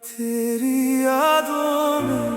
तेरी यादों में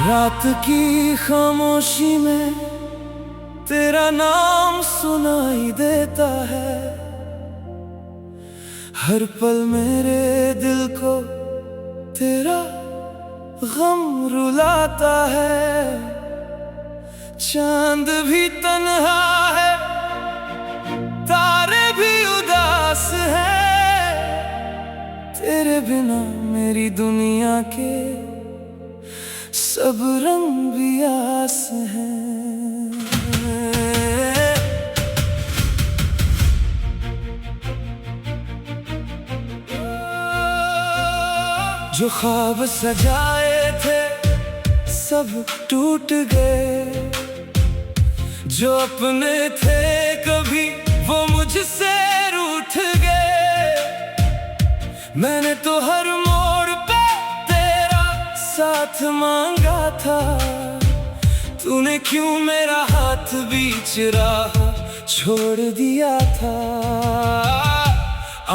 रात की खामोशी में तेरा नाम सुनाई देता है। हर पल मेरे दिल को तेरा गम रुलाता है। चांद भी तन्हा है, तारे भी उदास है। तेरे बिना मेरी दुनिया के सब रंग भी आस हैं। जो ख्वाब सजाए थे सब टूट गए। जो अपने थे कभी वो मुझसे रूठ गए। मैंने तो हर मोड़ पे तेरा साथ मांगा था। तूने क्यों मेरा हाथ बीच राह छोड़ दिया था।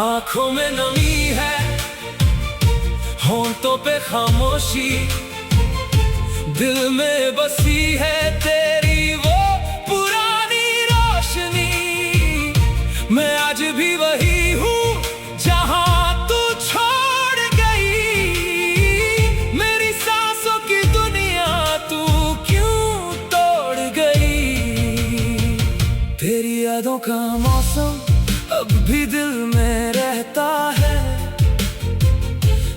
आंखों में नमी है, होंठों पे खामोशी। दिल में बसी है तेरी वो पुरानी रोशनी। मैं आज भी वही हूँ जहाँ तू छोड़ गई। मेरी सांसों की दुनिया तू क्यों तोड़ गई। तेरी यादों का मौसम अब भी दिल में रहता है।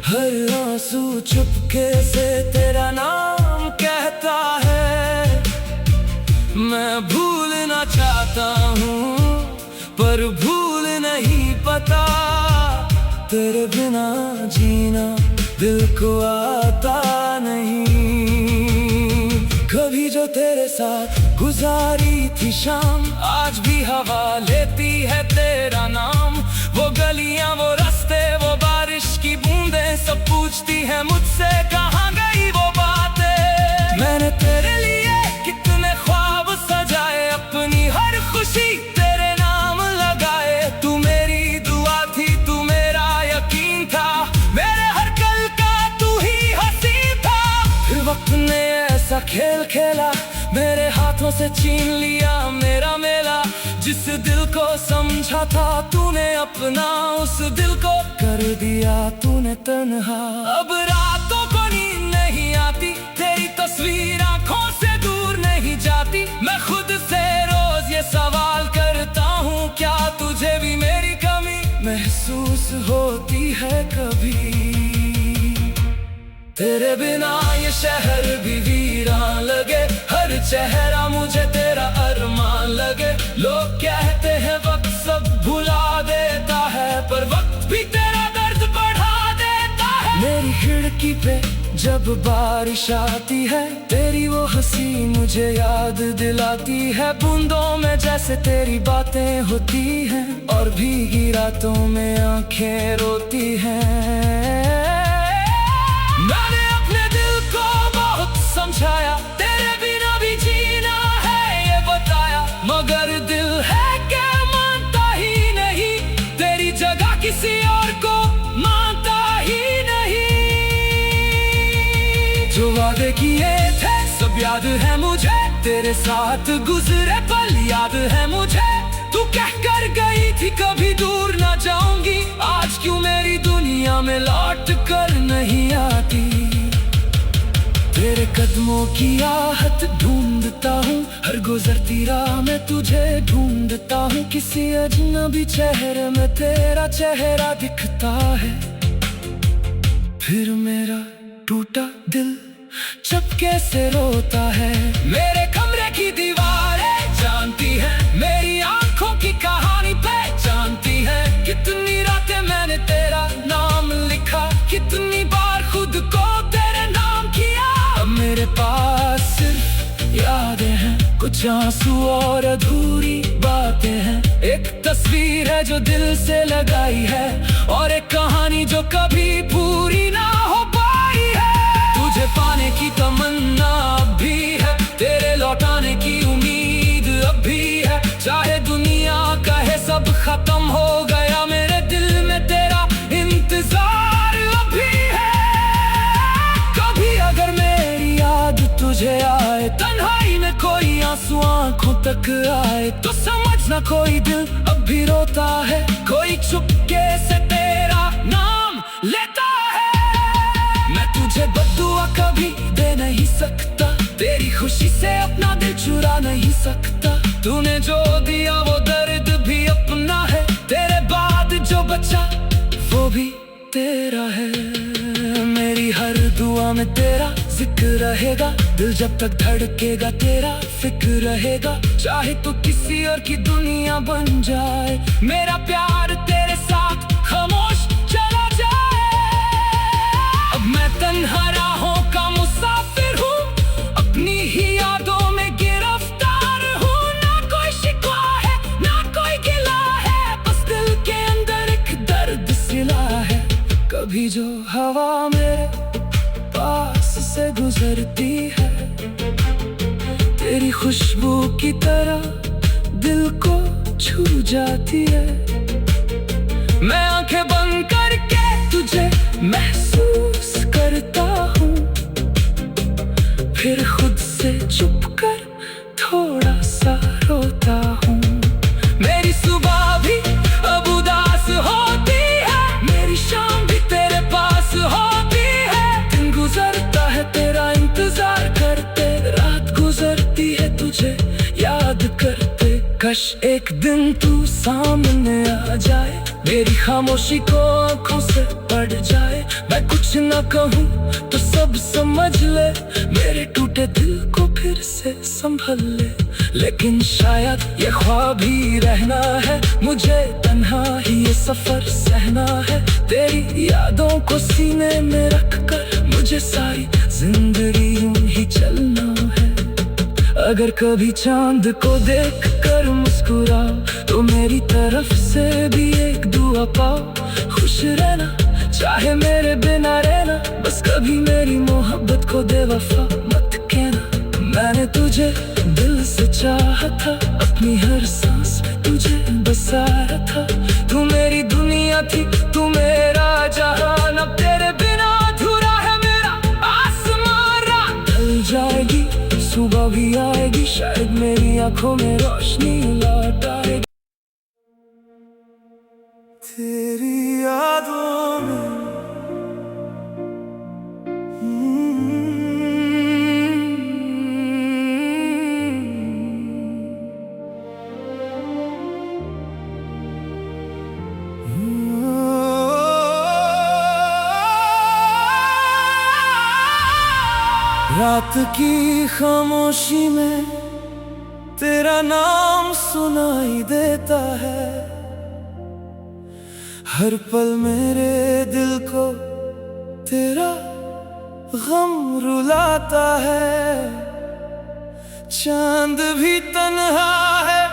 हर आंसू चुपके से तेरा नाम कहता है। मैं भूलना चाहता हूँ पर भूल नहीं पता। तेरे बिना जीना दिल को आता नहीं। कभी जो तेरे साथ गुजारी थी शाम आज भी हवा लेती है तेरा नाम। वो गलियां, वो रास्ते, वो बारिश की बूंदें सब पूछती है मुझसे कहाँ गई वो बातें। मैंने तेरे लिए कितने ख्वाब सजाए, अपनी हर खुशी तेरे नाम लगाए। तू मेरी दुआ थी, तू मेरा यकीन था, मेरे हर कल का तू ही हसीन था। फिर वक्त ने ऐसा खेल खेला, मेरे हाथों से छीन लिया मेरा मेला। जिस दिल को समझा था तूने अपना, उस दिल को कर दिया तूने तन्हा। अब रातों को नींद नहीं आती, तेरी तस्वीर आंखों से दूर नहीं जाती। मैं खुद से रोज ये सवाल करता हूँ, क्या तुझे भी मेरी कमी महसूस होती है कभी। तेरे बिना ये शहर भी वीरान लगे, हर चेहरा मुझे तेरा अरमान लगे। लोग कहते हैं वक्त सब भुला देता है, पर वक्त भी तेरा दर्द बढ़ा देता है। मेरी खिड़की पे जब बारिश आती है, तेरी वो हंसी मुझे याद दिलाती है। बूंदों में जैसे तेरी बातें होती हैं, और भीगी रातों में आंखें रोती हैं। मैंने अपने दिल को बहुत समझाया, तेरे बिना भी जीना है ये बताया। मगर दिल है क्या मानता ही नहीं, तेरी जगह किसी और को मानता ही नहीं। जो वादे किए थे सब याद है मुझे, तेरे साथ गुजरे पल याद है मुझे। तू कह कर गई थी कभी दूर ना जाऊंगी, आज क्यों मेरी दुनिया में लौट कर नहीं आती। तेरे कदमों की आहट ढूंढता हूँ, हर गुजरती राह में तुझे ढूंढता हूँ। किसी अजनबी चेहरे में तेरा चेहरा दिखता है। फिर मेरा टूटा दिल चुपके से रोता है। मेरे कमरे की दीवारें जानती है, मेरी आंखों की कहानी पहचानती है। कितनी रातें मैंने तेरा नाम लिखा, कितनी बार खुद को तेरे नाम किया। अब मेरे पास सिर्फ यादें हैं, कुछ आंसू और अधूरी बातें हैं। एक तस्वीर तस्वीर है जो दिल से लगाई है, और एक कहानी जो कभी पूरी ना हो पाई है। तुझे पाने की तमन्ना अब भी है, तेरे लौटाने की उम्मीद अब भी है। चाहे दुनिया कहे सब खत्म हो गया, मेरे दिल में तेरा इंतजार अब भी है। कभी अगर मेरी याद तुझे आए, तन्हाई में कोई आंसू आंखों तक आए, तो समझना कोई दिल अब भी रोता है, कोई चुपके से तेरा नाम लेता है। मैं तुझे बद्दुआ कभी दे नहीं सकता, तेरी खुशी से अपना दिल चुरा नहीं सकता। तूने जो दिया वो दर्द भी अपना है, तेरे बाद जो बचा वो भी तेरा है। मेरी हर दुआ में तेरा जिक्र रहेगा, दिल जब तक धड़केगा तेरा फिक्र रहेगा। चाहे तो किसी और की दुनिया बन जाए, मेरा प्यार तेरे साथ खामोश चला जाए। अब मैं तन्हा राहों का मुसाफिर हूँ, अपनी ही यादों में गिरफ्तार हूँ। ना कोई शिकवा है ना कोई गिला है, बस दिल के अंदर एक दर्द सिला है। कभी जो हवा मेरे पास से गुजरती है, तेरी खुशबू की तरह दिल को छू जाती है। मैं आंखें बंद करके तुझे महसूस करता हूँ, फिर खुद से चुप कर थोड़ा सा रोता हूँ। मेरी सुबह भी अब उदास होती है, मेरी शाम भी तेरे पास होती है। दिन गुजरता है तेरा इंतजार करते, रात गुजरती है तुझे याद करते। काश एक दिन तू सामने आ जाए, मेरी खामोशी को आंखों से पढ़ जाए। मैं कुछ ना कहूँ तो सब समझ ले, मेरे टूटे दिल को फिर से संभल ले। लेकिन शायद ये ख्वाब ही रहना है, मुझे तन्हा ही ये सफर सहना है। तेरी यादों को सीने में रख कर मुझे सारी जिंदगी यूं ही चलना है। अगर कभी चांद को देख कर मुस्कुराओ, तो मेरी तरफ से भी एक दुआ पाओ। खुश रहना चाहे मेरे बिना रहना, बस कभी मेरी मोहब्बत को बेवफा मत कहना। मैंने तुझे दिल से चाहा था, अपनी हर सांस तुझे बसाया था। तू मेरी दुनिया थी, तू मेरा जहान, अब तेरे बिना अधूरा है मेरा आसमां। रात ढल जाएगी सुबह भी आएगी, शायद मेरी आंखों में रोशनी लौट आएगी। तेरी यादों में रात की खामोशी में तेरा नाम सुनाई देता है। हर पल मेरे दिल को तेरा गम रुलाता है। चांद भी तन्हा है,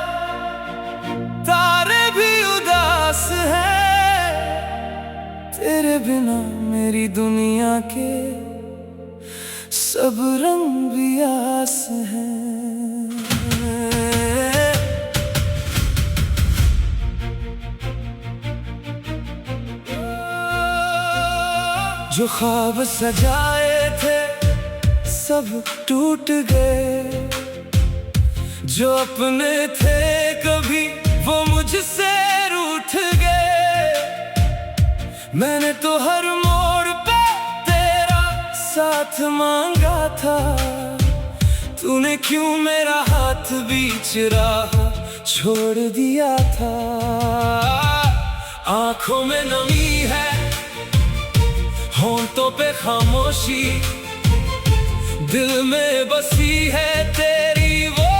तारे भी उदास है, तेरे बिना मेरी दुनिया के सब रंग भी आस हैं। जो ख्वाब सजाए थे सब टूट गए, जो अपने थे कभी वो मुझसे रूठ गए। मैंने तो हर मोड़ पे तेरा साथ मांगा था, तूने क्यों मेरा हाथ बीच राह छोड़ दिया था। आंखों में नमी है, होंठों पे खामोशी, दिल में बसी है तेरी वो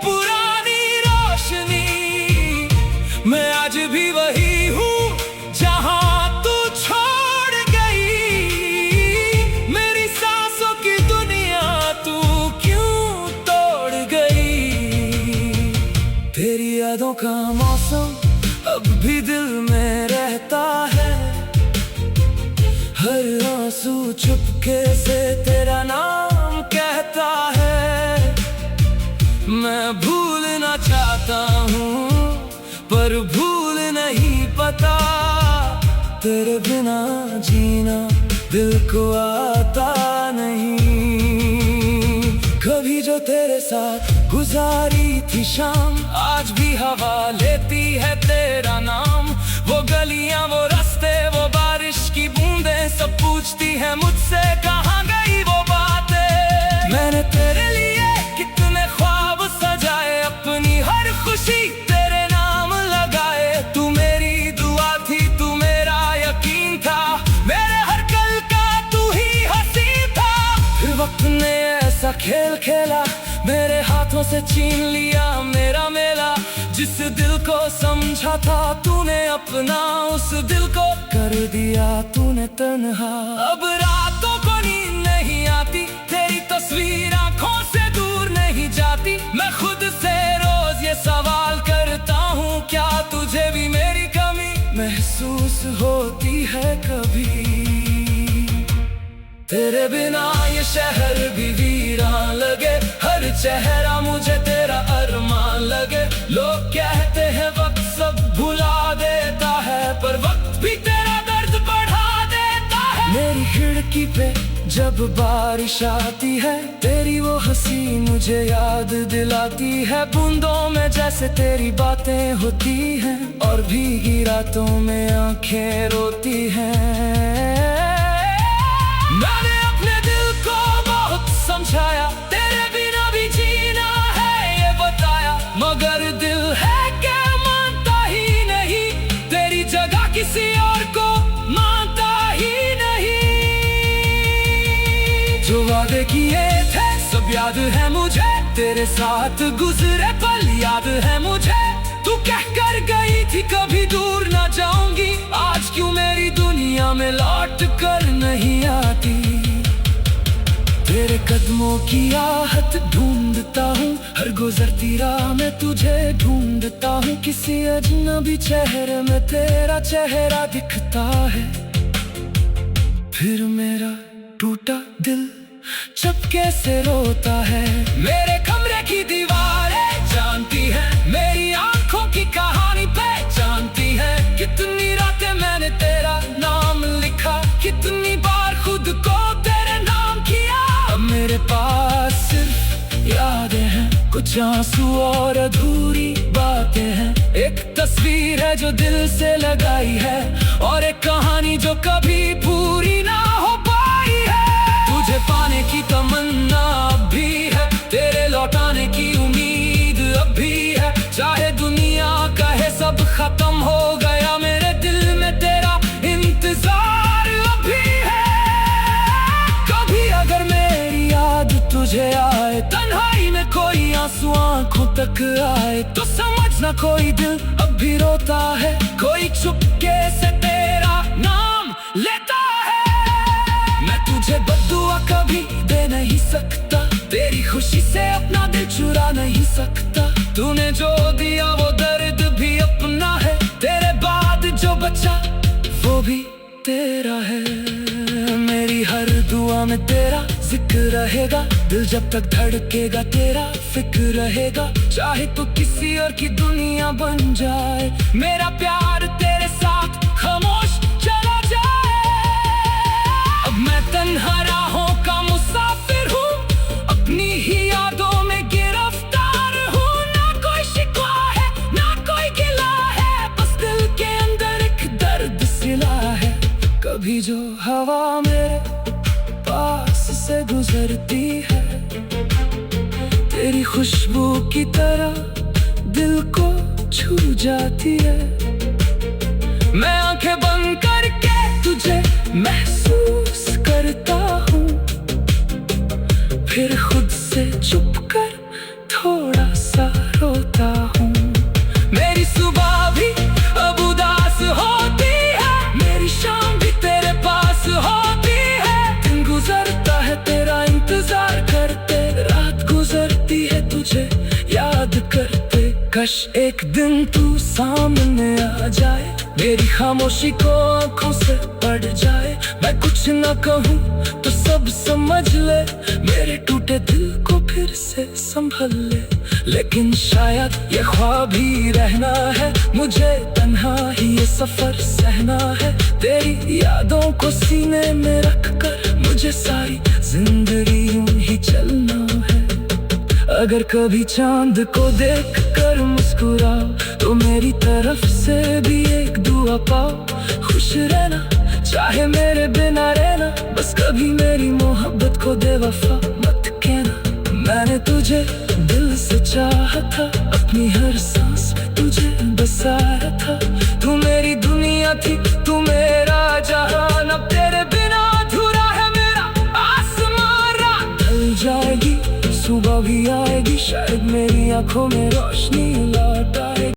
पुरानी रोशनी। मैं आज भी वही हूँ जहाँ तू छोड़ गई, मेरी सांसों की दुनिया तू क्यों तोड़ गई। तेरी यादों का मौसम अब अब भी दिल में रहता है। हर आंसू चुपके से तेरा नाम कहता है। मैं भूलना चाहता हूँ पर भूल नहीं पता। तेरे बिना जीना दिल को आता नहीं। कभी जो तेरे साथ गुजारी थी शाम, आज भी हवा लेती है तेरा नाम। वो गलियां, वो रास्ते, वो बारिश की बूंदें, सब पूछती है मुझसे कहाँ गई वो बातें। मैंने तेरे लिए कितने ख्वाब सजाए, अपनी हर खुशी तेरे नाम लगाए। तू मेरी दुआ थी, तू मेरा यकीन था, मेरे हर कल का तू ही हसीन था। फिर वक्त ने ऐसा खेल खेला, मेरे हाथों से छीन लिया मेरा मेला। जिस दिल को समझा था तूने अपना, उस दिल को कर दिया तूने तन्हा। अब रातों को नींद नहीं आती, तेरी तस्वीर आंखों से दूर नहीं जाती। मैं खुद से रोज ये सवाल करता हूँ, क्या तुझे भी मेरी कमी महसूस होती है कभी? तेरे बिना ये शहर भी वीरान लगे, हर चेहरा मुझे तेरा अरमान लगे। लोग कहते हैं वक्त सब भुला देता है, पर वक्त भी तेरा दर्द बढ़ा देता है। मेरी खिड़की पे जब बारिश आती है, तेरी वो हंसी मुझे याद दिलाती है। बूंदों में जैसे तेरी बातें होती हैं, और भीगी रातों में आंखें रोती हैं। मैंने अपने दिल को बहुत समझाया, तेरे बिना भी जीना है ये बताया। मगर दिल है क्या मानता ही नहीं, तेरी जगह किसी और को मानता ही नहीं। जो वादे किए थे सब याद है मुझे, तेरे साथ गुजरे पल याद है मुझे। तू कह कर गई थी कभी दूर ना जाऊंगी, आज क्यों मेरी दुनिया में लौट कर नहीं आती। तेरे कदमों की आहट ढूंढता हूँ, हर गुजरती राह में तुझे ढूंढता हूँ। किसी अजनबी चेहरे में तेरा चेहरा दिखता है। फिर मेरा टूटा दिल चुपके से रोता है। मेरे कमरे की दीवारें जानती है, मेरी आंखों की कहानी पहचानती है। कितनी रातें मैंने तेरा नाम लिखा, कितनी बार खुद को तेरे नाम किया। अब मेरे पास सिर्फ यादें हैं, कुछ आंसू और अधूरी बातें हैं। एक तस्वीर है जो दिल से लगाई है, और एक कहानी जो कभी पूरी ना हो पाई है। तुझे पाने की तमन्ना अब भी है, तेरे लौटाने की उम्मीद अब भी है। चाहे दुनिया कहे सब खत्म हो गया, मेरे दिल में तेरा इंतजार अब भी है। कभी अगर मेरी याद तुझे आए, तन्हाई में कोई आंसू आंखों तक आए, तो समझना कोई दिल अब भी रोता है। कोई चुपके से तेरा नाम लेता है। मैं तुझे बद्दुआ कभी दे नहीं सकता, तेरी खुशी से अपना दिल चुरा नहीं सकता। तूने जो दिया वो दर्द भी अपना है, तेरे बाद जो बचा वो भी तेरा है। मेरी हर दुआ में तेरा जिक्र रहेगा, दिल जब तक धड़केगा तेरा फिक्र रहेगा। चाहे तो किसी और की दुनिया बन जाए, मेरा प्यार तेरे साथ खामोश चला जाए। अब मैं तन्हा राहों का मुसाफिर हूँ, अपनी ही यादों में गिरफ्तार हूँ। ना कोई शिकवा है ना कोई गिला है, बस दिल के अंदर एक दर्द सिला है। कभी जो हवा मेरे पास से गुजरती है, तेरी खुशबू की तरह दिल को छू जाती है। मैं आंखें बंद करके तुझे महसूस करता हूँ, फिर खुद से चुप कर थोड़ा सा रोता हूँ। मेरी सुबह भी अब उदास होती है, मेरी शाम भी तेरे पास होती है। दिन गुजरता है तेरा इंतजार करते, रात गुजरती है तुझे याद करते। कश एक दिन तू सामने आ जाए, मेरी खामोशी को आंखों से पढ़ जाए। मैं कुछ ना कहूँ तो सब समझ ले, मेरे टूटे दिल को फिर से संभल ले। लेकिन शायद ये ख्वाब ही रहना है, मुझे तन्हा ही ये सफर सहना है। तेरी यादों को सीने में रख कर मुझे सारी जिंदगी यूं ही चलना है। अगर कभी चांद को देख कर मुस्कुराओ तो मेरी तरफ से भी एक दुआ पाओ। खुश रहना चाहे मेरे बिना रहना, बस कभी मेरी मोहब्बत को बेवफा मत कहना। मैंने तुझे दिल से चाहा था, अपनी हर सांस में तुझे बसाया था। तू मेरी दुनिया थी, तू मेरा जहान, अब तेरे बिना अधूरा है मेरा आसमान। रात ढल जाएगी, सुबह भी आएगी, शायद मेरी आंखों में रोशनी ला